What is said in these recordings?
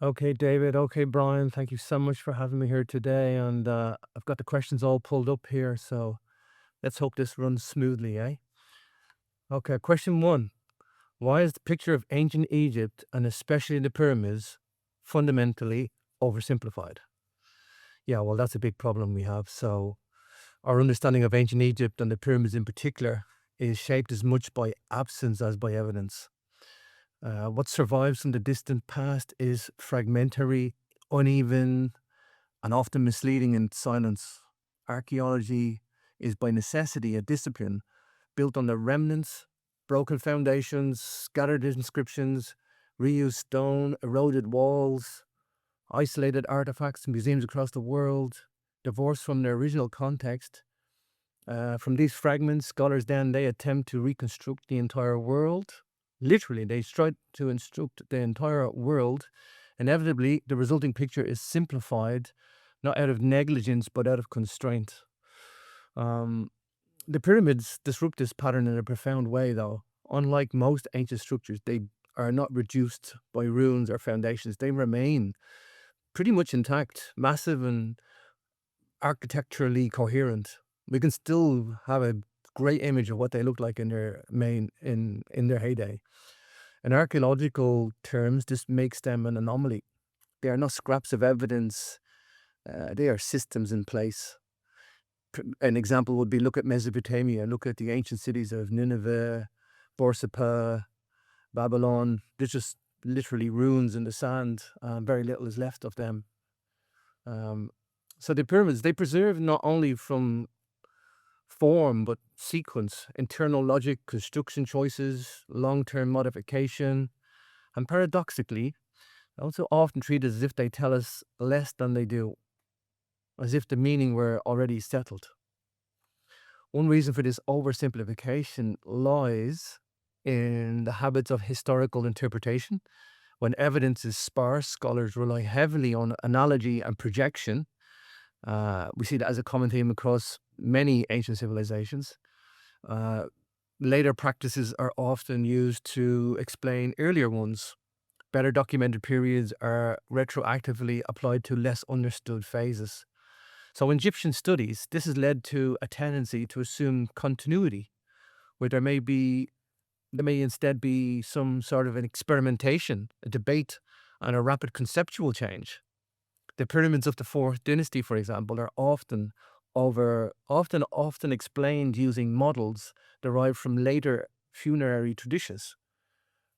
Okay, David. Okay, Brian. Thank you so much for having me here today. And I've got the questions all pulled up here. So let's hope this runs smoothly, eh? Okay, question one. Why is the picture of ancient Egypt, and especially the pyramids, fundamentally oversimplified? Yeah, well, that's a big problem we have. So our understanding of ancient Egypt and the pyramids in particular is shaped as much by absence as by evidence. What survives from the distant past is fragmentary, uneven, and often misleading in silence. Archaeology is by necessity a discipline built on the remnants, broken foundations, scattered inscriptions, reused stone, eroded walls, isolated artifacts in museums across the world, divorced from their original context. From these fragments, scholars then they attempt to reconstruct the entire world. Literally, they try to instruct the entire world. Inevitably, the resulting picture is simplified, not out of negligence, but out of constraint. Um, the pyramids disrupt this pattern in a profound way, though. Unlike most ancient structures, they are not reduced by ruins or foundations. They remain pretty much intact, massive and architecturally coherent. We can still have a great image of what they look like in their in their heyday. In archaeological terms, this makes them an anomaly. They are not scraps of evidence, they are systems in place. An example would be look at Mesopotamia, look at the ancient cities of Nineveh, Borsippa, Babylon. There's just literally ruins in the sand, and very little is left of them. Um, so the pyramids, they preserve not only from form, but sequence, internal logic, construction choices, long-term modification, and paradoxically, also often treated as if they tell us less than they do, as if the meaning were already settled. One reason for this oversimplification lies in the habits of historical interpretation. When evidence is sparse, scholars rely heavily on analogy and projection. We see that as a common theme across many ancient civilizations. Uh, Later practices are often used to explain earlier ones. Better documented periods are retroactively applied to less understood phases. So, in Egyptian studies, this has led to a tendency to assume continuity, where there may instead be some sort of an experimentation, a debate, and a rapid conceptual change. The pyramids of the fourth dynasty, for example, are often explained using models derived from later funerary traditions,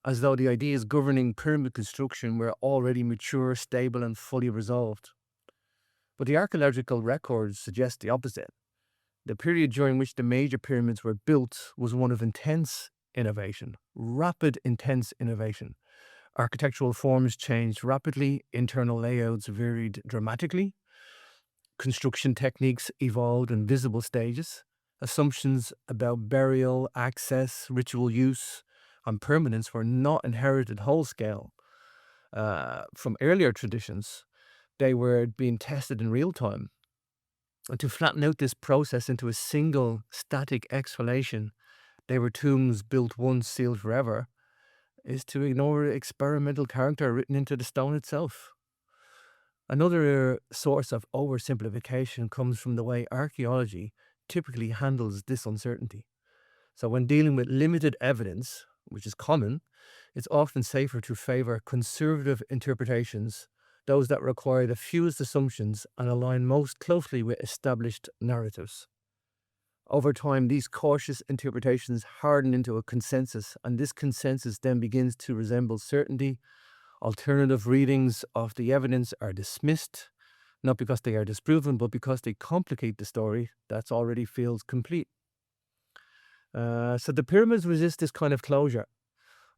as though the ideas governing pyramid construction were already mature, stable, and fully resolved. But the archaeological records suggest the opposite. The period during which the major pyramids were built was one of intense innovation, rapid, intense innovation. Architectural forms changed rapidly, internal layouts varied dramatically, construction techniques evolved in visible stages, assumptions about burial, access, ritual use, and permanence were not inherited whole scale from earlier traditions. They were being tested in real time. And to flatten out this process into a single static explanation, they were tombs built once, sealed forever, is to ignore experimental character written into the stone itself. Another source of oversimplification comes from the way archaeology typically handles this uncertainty. So, when dealing with limited evidence, which is common, it's often safer to favor conservative interpretations, those that require the fewest assumptions and align most closely with established narratives. Over time, these cautious interpretations harden into a consensus, and this consensus then begins to resemble certainty. Alternative readings of the evidence are dismissed, not because they are disproven, but because they complicate the story that already feels complete. So the pyramids resist this kind of closure.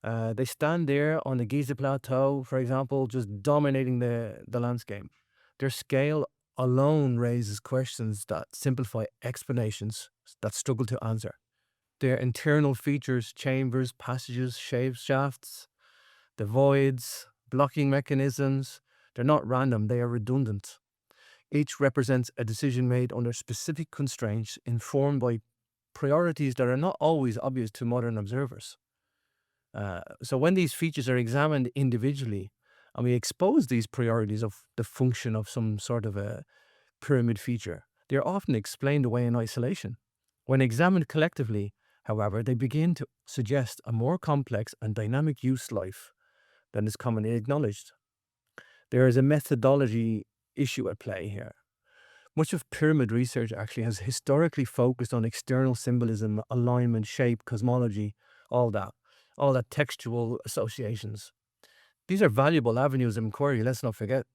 They stand there on the Giza Plateau, for example, just dominating the landscape. Their scale alone raises questions that simplify explanations that struggle to answer. Their internal features, chambers, passages, shafts, the voids, blocking mechanisms, they're not random, they are redundant. Each represents a decision made under specific constraints informed by priorities that are not always obvious to modern observers. So when these features are examined individually and we expose these priorities of the function of some sort of a pyramid feature, they are often explained away in isolation. When examined collectively, however, they begin to suggest a more complex and dynamic use life than is commonly acknowledged. There is a methodology issue at play here. Much of pyramid research actually has historically focused on external symbolism, alignment, shape, cosmology, all that, all that textual associations. These are valuable avenues of inquiry, let's not forget,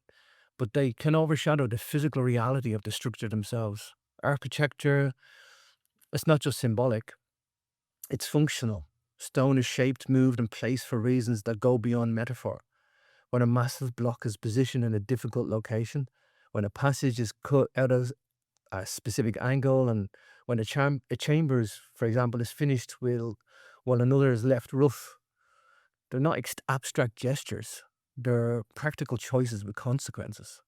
but they can overshadow the physical reality of the structure themselves. Architecture, it's not just symbolic, it's functional. Stone is shaped, moved, and placed for reasons that go beyond metaphor. When a massive block is positioned in a difficult location, when a passage is cut out of a specific angle, and when a chamber is, for example, is finished while another is left rough, they're not abstract gestures. They're practical choices with consequences.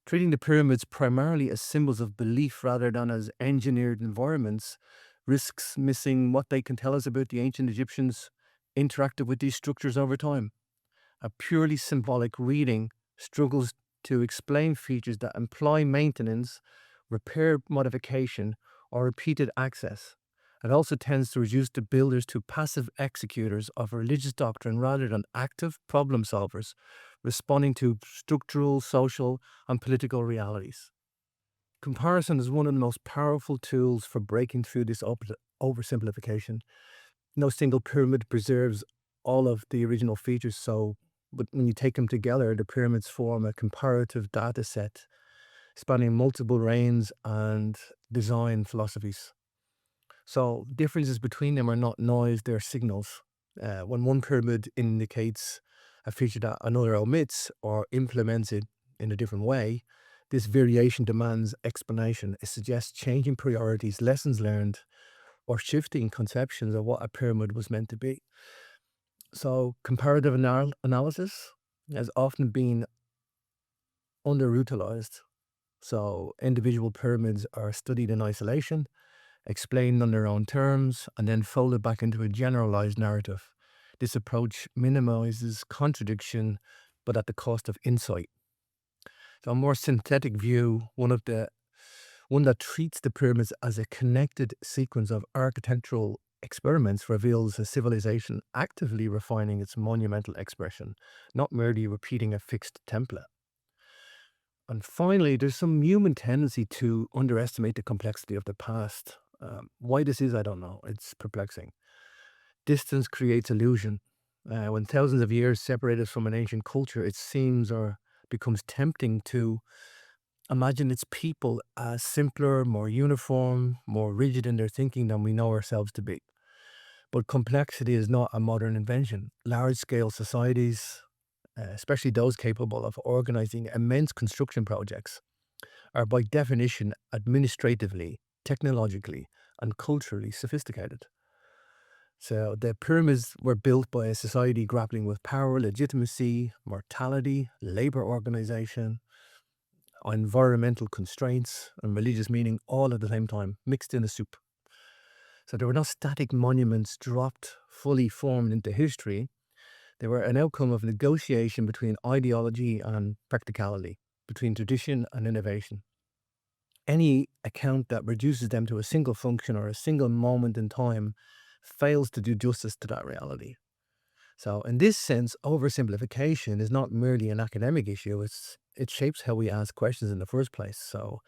Treating the pyramids primarily as symbols of belief rather than as engineered environments risks missing what they can tell us about the ancient Egyptians interacted with these structures over time. A purely symbolic reading struggles to explain features that imply maintenance, repair modification, or repeated access. It also tends to reduce the builders to passive executors of religious doctrine rather than active problem solvers responding to structural, social, and political realities. Comparison is one of the most powerful tools for breaking through this oversimplification. No single pyramid preserves all of the original features, but when you take them together, the pyramids form a comparative data set spanning multiple reigns and design philosophies. So differences between them are not noise, they're signals. When one pyramid indicates a feature that another omits or implements it in a different way, this variation demands explanation. It suggests changing priorities, lessons learned, or shifting conceptions of what a pyramid was meant to be. So comparative analysis has often been underutilized. So individual pyramids are studied in isolation, explained on their own terms, and then folded back into a generalized narrative. This approach minimizes contradiction, but at the cost of insight. So a more synthetic view, one that treats the pyramids as a connected sequence of architectural experiments, reveals a civilization actively refining its monumental expression, not merely repeating a fixed template. And finally, there's some human tendency to underestimate the complexity of the past. Why this is, I don't know. It's perplexing. Distance creates illusion. When thousands of years separate us from an ancient culture, it seems or becomes tempting to imagine its people as simpler, more uniform, more rigid in their thinking than we know ourselves to be. But complexity is not a modern invention. Large-scale societies, especially those capable of organizing immense construction projects, are by definition administratively, technologically, and culturally sophisticated. So the pyramids were built by a society grappling with power, legitimacy, mortality, labor organization, environmental constraints, and religious meaning all at the same time, mixed in a soup. So they were not static monuments dropped, fully formed into history. They were an outcome of negotiation between ideology and practicality, between tradition and innovation. Any account that reduces them to a single function or a single moment in time fails to do justice to that reality. So in this sense, oversimplification is not merely an academic issue, it shapes how we ask questions in the first place. So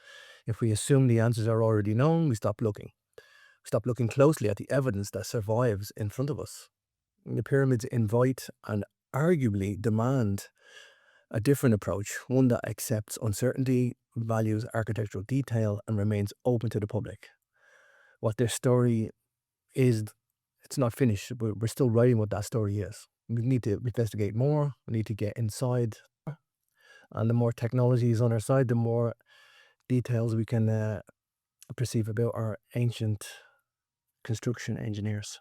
if we assume the answers are already known, we stop looking. We stop looking closely at the evidence that survives in front of us. The pyramids invite and arguably demand a different approach, one that accepts uncertainty, values architectural detail, and remains open to the public. What their story is, it's not finished. We're still writing what that story is. We need to investigate more. We need to get inside. And the more technology is on our side, the more details we can perceive about our ancient construction engineers.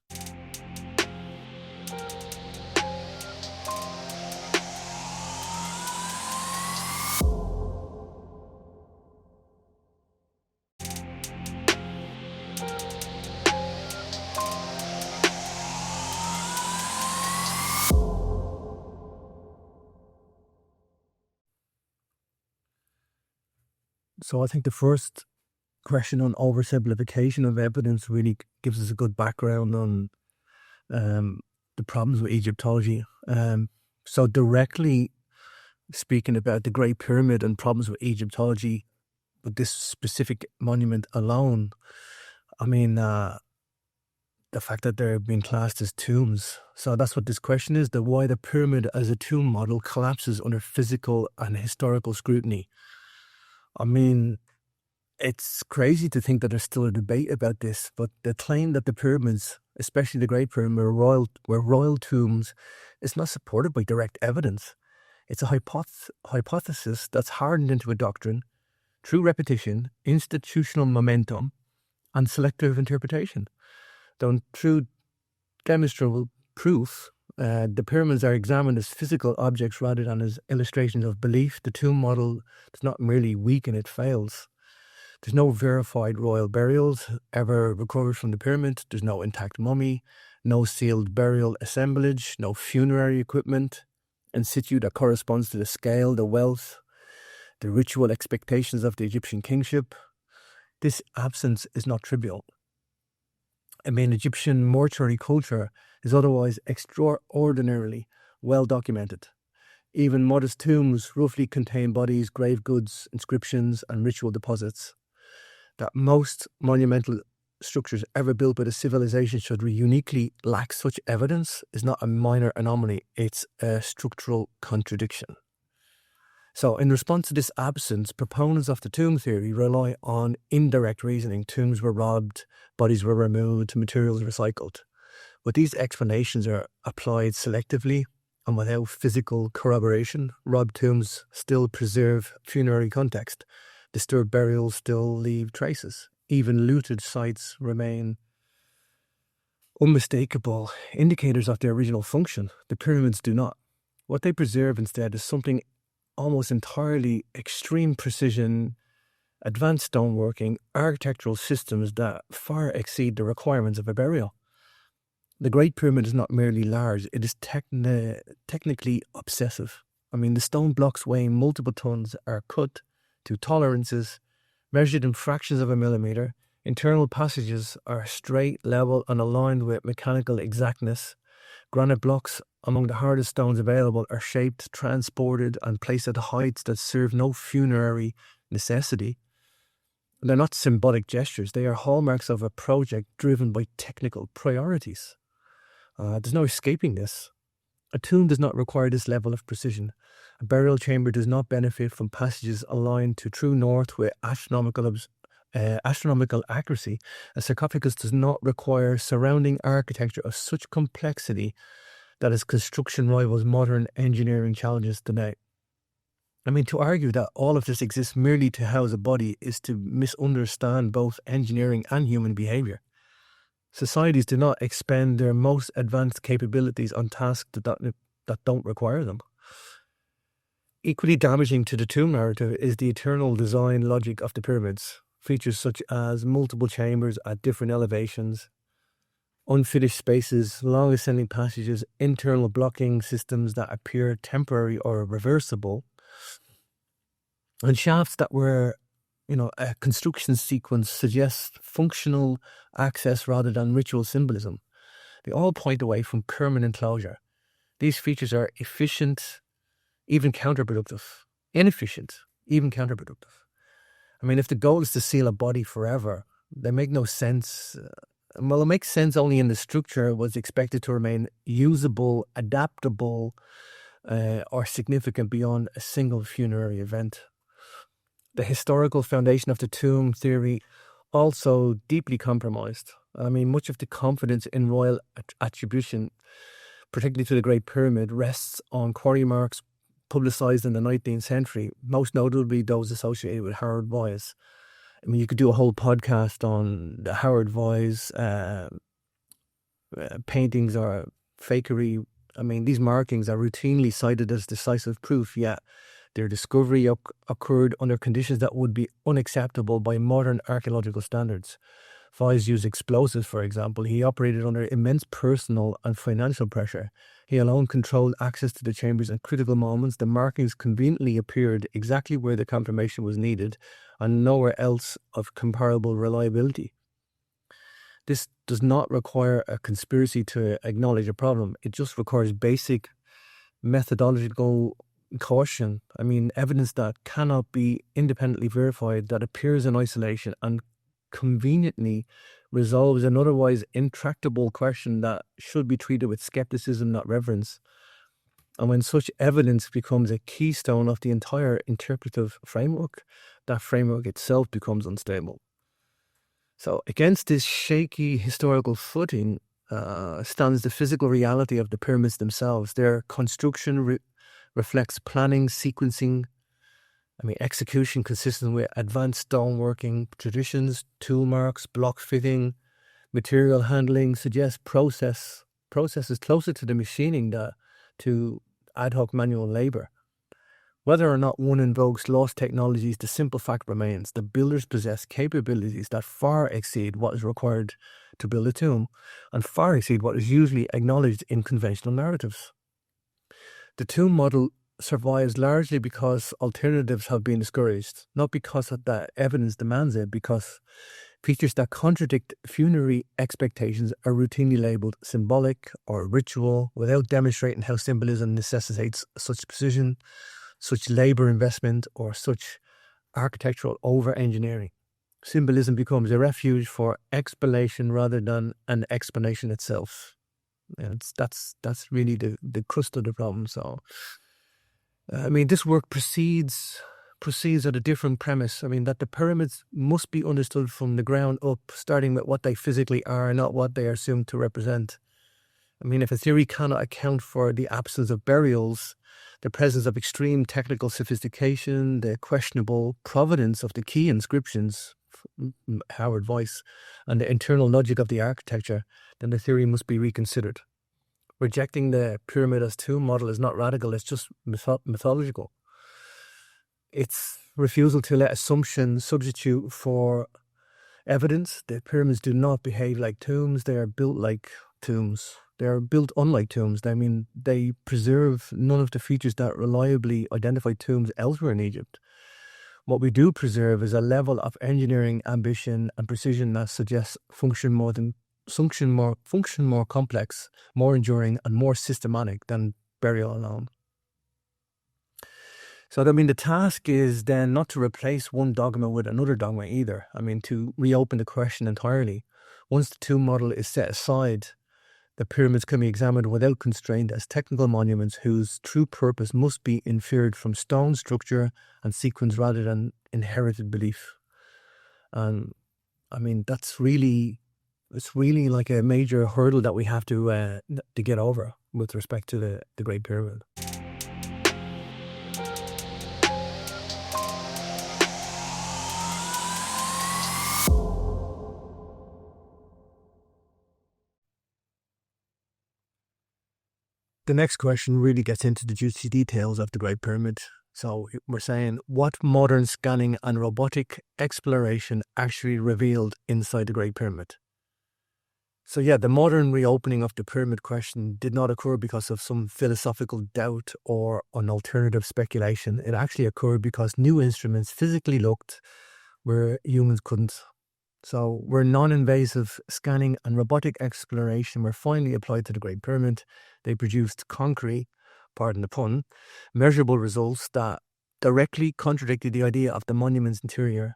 So I think the first question on oversimplification of evidence really gives us a good background on the problems with Egyptology. So directly speaking about the Great Pyramid and problems with Egyptology, with this specific monument alone, I mean, the fact that they're being classed as tombs. So that's what this question is, why the pyramid as a tomb model collapses under physical and historical scrutiny. I mean, it's crazy to think that there's still a debate about this, but the claim that the pyramids, especially the Great Pyramid, were royal tombs is not supported by direct evidence. It's a hypothesis that's hardened into a doctrine through repetition, institutional momentum, and selective interpretation. Though through demonstrable proof, the pyramids are examined as physical objects rather than as illustrations of belief. The tomb model does not merely weaken, it fails. There's no verified royal burials ever recovered from the pyramid. There's no intact mummy, no sealed burial assemblage, no funerary equipment in situ that corresponds to the scale, the wealth, the ritual expectations of the Egyptian kingship. This absence is not trivial. I mean, Egyptian mortuary culture is otherwise extraordinarily well documented. Even modest tombs roughly contain bodies, grave goods, inscriptions, and ritual deposits. That most monumental structures ever built by a civilization should uniquely lack such evidence is not a minor anomaly, it's a structural contradiction. So in response to this absence, proponents of the tomb theory rely on indirect reasoning. Tombs were robbed, bodies were removed, materials recycled. But these explanations are applied selectively and without physical corroboration. Robbed tombs still preserve funerary context. Disturbed burials still leave traces. Even looted sites remain unmistakable indicators of their original function. The pyramids do not. What they preserve instead is something almost entirely extreme precision, advanced stoneworking, architectural systems that far exceed the requirements of a burial. The Great Pyramid is not merely large, it is technically obsessive. I mean, the stone blocks weighing multiple tons are cut to tolerances measured in fractions of a millimeter. Internal passages are straight, level, and aligned with mechanical exactness. Granite blocks, among the hardest stones available, are shaped, transported, and placed at heights that serve no funerary necessity. They're not symbolic gestures, they are hallmarks of a project driven by technical priorities. There's no escaping this. A tomb does not require this level of precision. A burial chamber does not benefit from passages aligned to true north with astronomical accuracy. A sarcophagus does not require surrounding architecture of such complexity that its construction rivals modern engineering challenges today. I mean, to argue that all of this exists merely to house a body is to misunderstand both engineering and human behavior. Societies do not expend their most advanced capabilities on tasks that don't require them. Equally damaging to the tomb narrative is the eternal design logic of the pyramids. Features such as multiple chambers at different elevations, unfinished spaces, long ascending passages, internal blocking systems that appear temporary or reversible, and shafts that were, a construction sequence suggests functional access rather than ritual symbolism. They all point away from permanent closure. These features are efficient, even counterproductive. Inefficient, even counterproductive. I mean, if the goal is to seal a body forever, they make no sense. Well, it makes sense only in the structure was expected to remain usable, adaptable, or significant beyond a single funerary event. The historical foundation of the tomb theory also deeply compromised. I mean, much of the confidence in royal attribution, particularly to the Great Pyramid, rests on quarry marks publicized in the 19th century, most notably those associated with Howard Vyse. I mean, you could do a whole podcast on the Howard Vyse paintings or fakery. I mean, these markings are routinely cited as decisive proof, yet their discovery occurred under conditions that would be unacceptable by modern archaeological standards. Fires used explosives, for example. He operated under immense personal and financial pressure. He alone controlled access to the chambers at critical moments. The markings conveniently appeared exactly where the confirmation was needed and nowhere else of comparable reliability. This does not require a conspiracy to acknowledge a problem. It just requires basic methodological caution. I mean, evidence that cannot be independently verified, that appears in isolation and conveniently resolves an otherwise intractable question that should be treated with skepticism, not reverence. And when such evidence becomes a keystone of the entire interpretive framework, that framework itself becomes unstable. So against this shaky historical footing stands the physical reality of the pyramids themselves. Their construction reflects planning, sequencing, execution consistent with advanced stoneworking traditions. Tool marks, block fitting, material handling suggest processes closer to the machining to ad hoc manual labor. Whether or not one invokes lost technologies, the simple fact remains: the builders possess capabilities that far exceed what is required to build a tomb, and far exceed what is usually acknowledged in conventional narratives. The tomb model survives largely because alternatives have been discouraged, not because that evidence demands it, because features that contradict funerary expectations are routinely labeled symbolic or ritual, without demonstrating how symbolism necessitates such precision, such labor investment, or such architectural over-engineering. Symbolism becomes a refuge for explanation rather than an explanation itself. And that's really the crust of the problem. So, this work proceeds at a different premise. That the pyramids must be understood from the ground up, starting with what they physically are, not what they are assumed to represent. If a theory cannot account for the absence of burials, the presence of extreme technical sophistication, the questionable provenance of the key inscriptions, Howard Weiss, and the internal logic of the architecture, then the theory must be reconsidered. Rejecting the pyramid as tomb model is not radical, it's just mythological. It's refusal to let assumption substitute for evidence. The pyramids do not behave like tombs, they are built like tombs. They are built unlike tombs. They preserve none of the features that reliably identify tombs elsewhere in Egypt. What we do preserve is a level of engineering ambition and precision that suggests function more complex, more enduring, and more systematic than burial alone. So, the task is then not to replace one dogma with another dogma either. To reopen the question entirely. Once the tomb model is set aside, the pyramids can be examined without constraint as technical monuments whose true purpose must be inferred from stone structure and sequence rather than inherited belief. And it's really like a major hurdle that we have to get over with respect to the Great Pyramid. The next question really gets into the juicy details of the Great Pyramid. So we're saying, what modern scanning and robotic exploration actually revealed inside the Great Pyramid? So the modern reopening of the pyramid question did not occur because of some philosophical doubt or an alternative speculation. It actually occurred because new instruments physically looked where humans couldn't. So where non-invasive scanning and robotic exploration were finally applied to the Great Pyramid, they produced concrete, pardon the pun, measurable results that directly contradicted the idea of the monument's interior,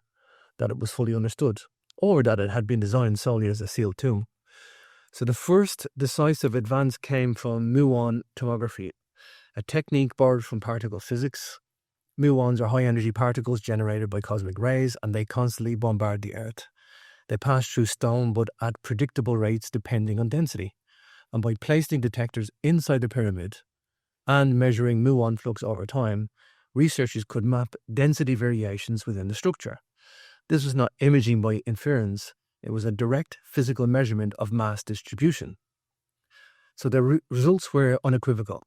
that it was fully understood, or that it had been designed solely as a sealed tomb. So the first decisive advance came from Muon tomography, a technique borrowed from particle physics. Muons are high-energy particles generated by cosmic rays, and they constantly bombard the Earth. They pass through stone, but at predictable rates depending on density. And by placing detectors inside the pyramid and measuring muon flux over time, researchers could map density variations within the structure. This was not imaging by inference, it was a direct physical measurement of mass distribution. So the results were unequivocal.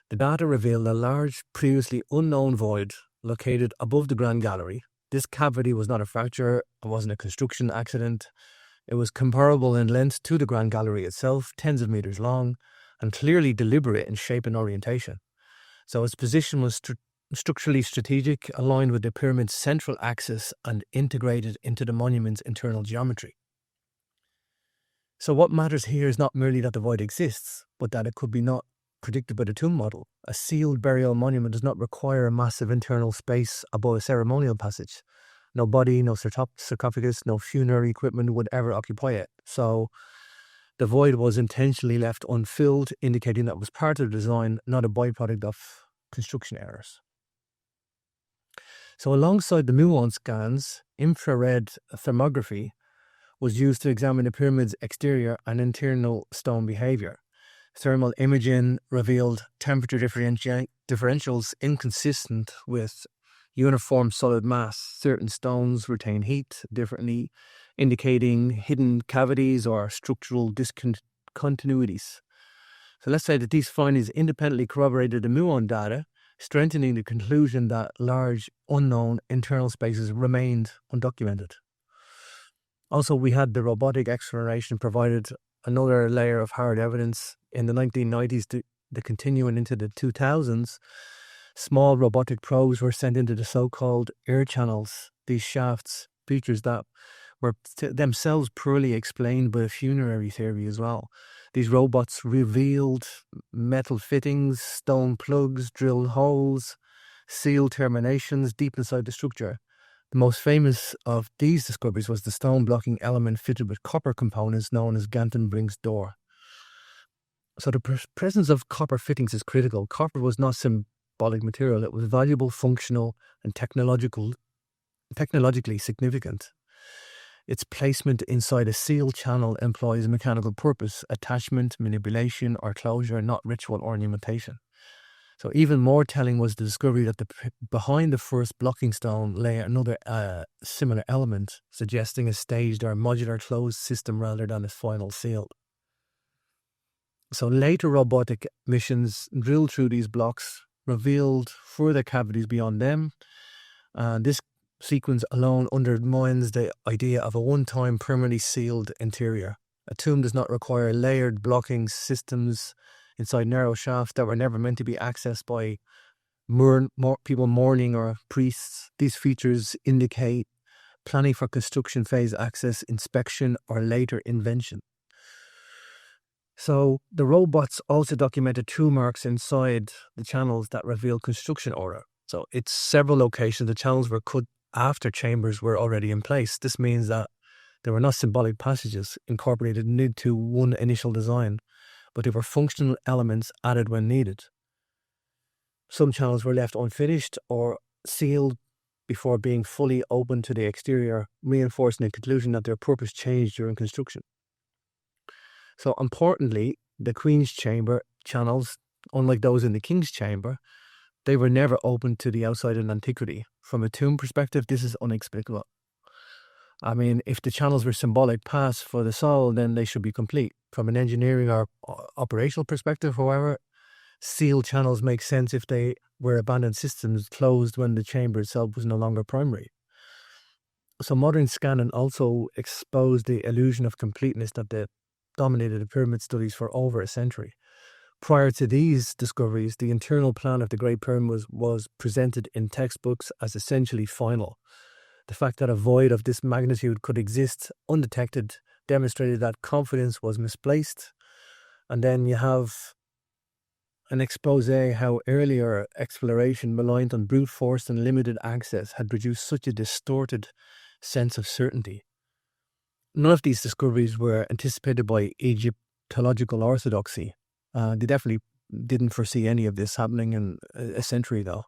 The data revealed a large, previously unknown void located above the Grand Gallery. This cavity was not a fracture, it wasn't a construction accident. It was comparable in length to the Grand Gallery itself, tens of meters long, and clearly deliberate in shape and orientation. So its position was structurally strategic, aligned with the pyramid's central axis and integrated into the monument's internal geometry. So what matters here is not merely that the void exists, but that it could be not predicted by the tomb model. A sealed burial monument does not require a massive internal space above a ceremonial passage. No body, no sarcophagus, no funerary equipment would ever occupy it. So the void was intentionally left unfilled, indicating that it was part of the design, not a byproduct of construction errors. So alongside the Muon scans, infrared thermography was used to examine the pyramid's exterior and internal stone behavior. Thermal imaging revealed temperature differentials inconsistent with uniform solid mass. Certain stones retain heat differently, indicating hidden cavities or structural discontinuities. So let's say that these findings independently corroborated the Muon data, strengthening the conclusion that large unknown internal spaces remained undocumented. Also, we had the robotic exploration provided another layer of hard evidence. In the 1990s, the continuing into the 2000s, small robotic probes were sent into the so-called air channels. These shafts, features that were themselves poorly explained by a funerary theory as well. These robots revealed metal fittings, stone plugs, drilled holes, sealed terminations deep inside the structure. The most famous of these discoveries was the stone blocking element fitted with copper components known as Gantenbrink's door. So the presence of copper fittings is critical. Copper was not symbolic material. It was valuable, functional, and technologically significant. Its placement inside a sealed channel employs a mechanical purpose, attachment, manipulation, or closure, not ritual ornamentation. So even more telling was the discovery that behind the first blocking stone lay another similar element, suggesting a staged or modular closed system rather than a final seal. So later robotic missions drilled through these blocks, revealed further cavities beyond them. This sequence alone undermines the idea of a one-time permanently sealed interior. A tomb does not require layered blocking systems inside narrow shafts that were never meant to be accessed by people mourning or priests. These features indicate planning for construction phase access, inspection, or later invention. So the robots also documented true marks inside the channels that reveal construction order. So it's several locations the channels were cut after chambers were already in place. This means that there were not symbolic passages incorporated into one initial design, but they were functional elements added when needed. Some channels were left unfinished or sealed before being fully opened to the exterior, reinforcing the conclusion that their purpose changed during construction. So importantly, the Queen's Chamber channels, unlike those in the King's Chamber, they were never opened to the outside in antiquity. From a tomb perspective, this is inexplicable. I mean, if the channels were symbolic paths for the soul, then they should be complete. From an engineering or operational perspective, however, sealed channels make sense if they were abandoned systems closed when the chamber itself was no longer primary. So modern scanning also exposed the illusion of completeness that dominated the pyramid studies for over a century. Prior to these discoveries, the internal plan of the Great Pyramid was presented in textbooks as essentially final. The fact that a void of this magnitude could exist undetected demonstrated that confidence was misplaced. And then you have an expose how earlier exploration reliant on brute force and limited access had produced such a distorted sense of certainty. None of these discoveries were anticipated by Egyptological orthodoxy. They definitely didn't foresee any of this happening in a century, though.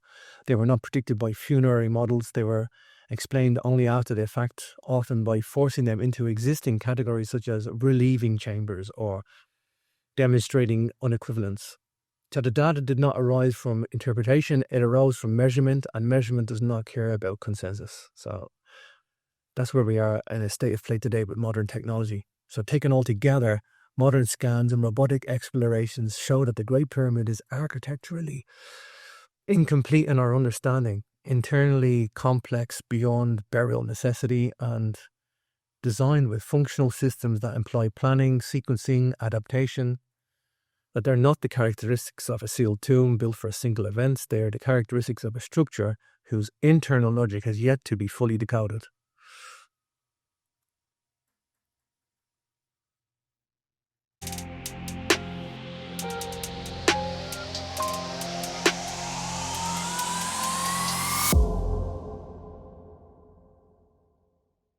They were not predicted by funerary models. They were explained only after the fact, often by forcing them into existing categories such as relieving chambers or demonstrating unequivalence. So the data did not arise from interpretation, it arose from measurement, and measurement does not care about consensus. So that's where we are in a state of play today with modern technology. So taken all together, modern scans and robotic explorations show that the Great Pyramid is architecturally incomplete in our understanding, internally complex beyond burial necessity, and designed with functional systems that employ planning, sequencing, adaptation, that they're not the characteristics of a sealed tomb built for a single event. They are the characteristics of a structure whose internal logic has yet to be fully decoded.